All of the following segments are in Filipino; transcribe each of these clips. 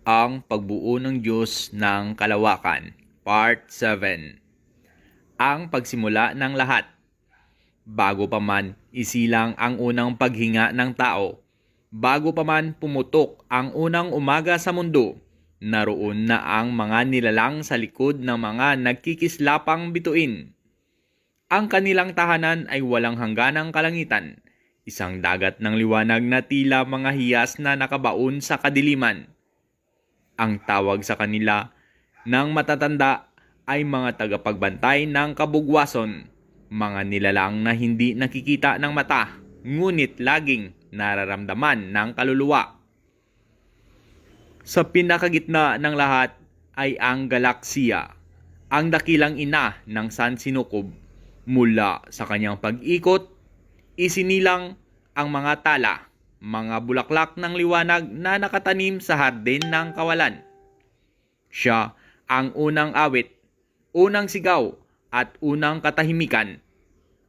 Ang pagbuo ng Diyos ng Kalawakan, Part 7. Ang pagsimula ng lahat. Bago pa man isilang ang unang paghinga ng tao, bago pa man pumutok ang unang umaga sa mundo, naroon na ang mga nilalang sa likod ng mga nagkikislapang bituin. Ang kanilang tahanan ay walang hangganang kalangitan, isang dagat ng liwanag na tila mga hiyas na nakabaon sa kadiliman. Ang tawag sa kanila ng matatanda ay mga tagapagbantay ng kabugwason, mga nilalang na hindi nakikita ng mata, ngunit laging nararamdaman ng kaluluwa. Sa pinakagitna ng lahat ay ang galaksiya, ang dakilang ina ng sansinukob. Mula sa kanyang pag-ikot, isinilang ang mga tala, mga bulaklak ng liwanag na nakatanim sa hardin ng kawalan. Siya ang unang awit, unang sigaw at unang katahimikan.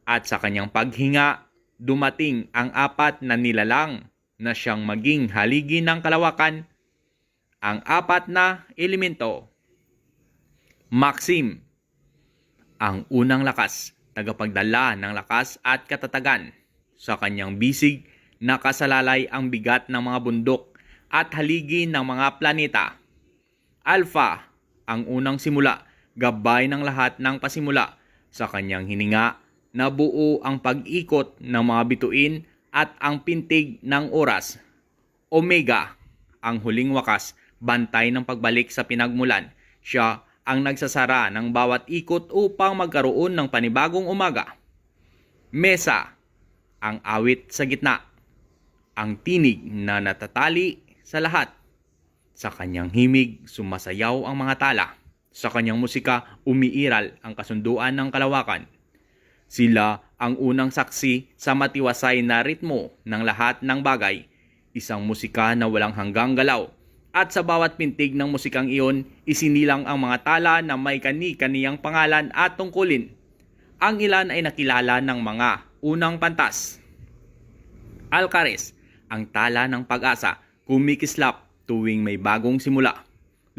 At sa kanyang paghinga, dumating ang apat na nilalang na siyang maging haligi ng kalawakan, ang apat na elemento. Maxim, ang unang lakas, tagapagdala ng lakas at katatagan. Sa kanyang bisig, nakasalalay ang bigat ng mga bundok at haligi ng mga planeta. Alpha, ang unang simula, gabay ng lahat ng pasimula. Sa kanyang hininga, nabuo ang pag-ikot ng mga bituin at ang pintig ng oras. Omega, ang huling wakas, bantay ng pagbalik sa pinagmulan. Siya ang nagsasara ng bawat ikot upang magkaroon ng panibagong umaga. Mesa, ang awit sa gitna, ang tinig na natatali sa lahat. Sa kanyang himig, sumasayaw ang mga tala. Sa kanyang musika, umiiral ang kasunduan ng kalawakan. Sila ang unang saksi sa matiwasay na ritmo ng lahat ng bagay, isang musika na walang hanggang galaw. At sa bawat pintig ng musikang iyon, isinilang ang mga tala na may kani-kaniyang pangalan at tungkulin. Ang ilan ay nakilala ng mga unang pantas. Alcares, ang tala ng pag-asa, kumikislap tuwing may bagong simula.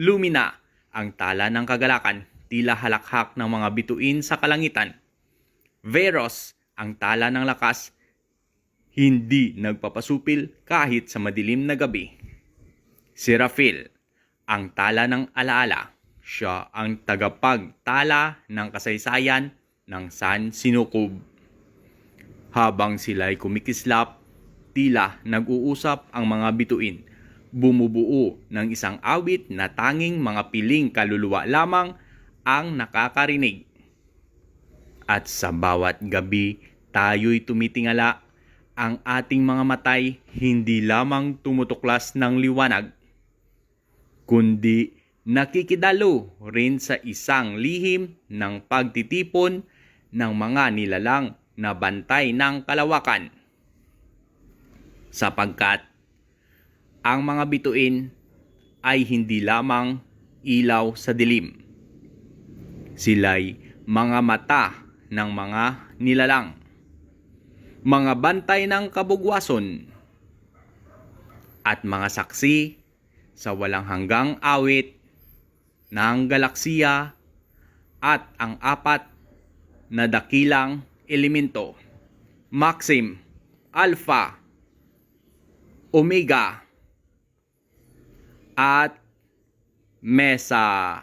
Lumina, ang tala ng kagalakan, tila halakhak ng mga bituin sa kalangitan. Veros, ang tala ng lakas, hindi nagpapasupil kahit sa madilim na gabi. Seraphil, ang tala ng alaala. Siya ang tagapagtala ng kasaysayan ng San Sinukob. Habang sila'y kumikislap, tila nag-uusap ang mga bituin. Bumubuo ng isang awit na tanging mga piling kaluluwa lamang ang nakakarinig. At sa bawat gabi, tayo'y tumitingala, ang ating mga matay hindi lamang tumutuklas ng liwanag, kundi nakikidalo rin sa isang lihim ng pagtitipon ng mga nilalang na bantay ng kalawakan. Sapagkat ang mga bituin ay hindi lamang ilaw sa dilim. Sila'y mga mata ng mga nilalang, mga bantay ng kabugwason, at mga saksi sa walang hanggang awit ng galaksiya at ang apat na dakilang elemento. Maxim, Alpha, Omega, at Mesa.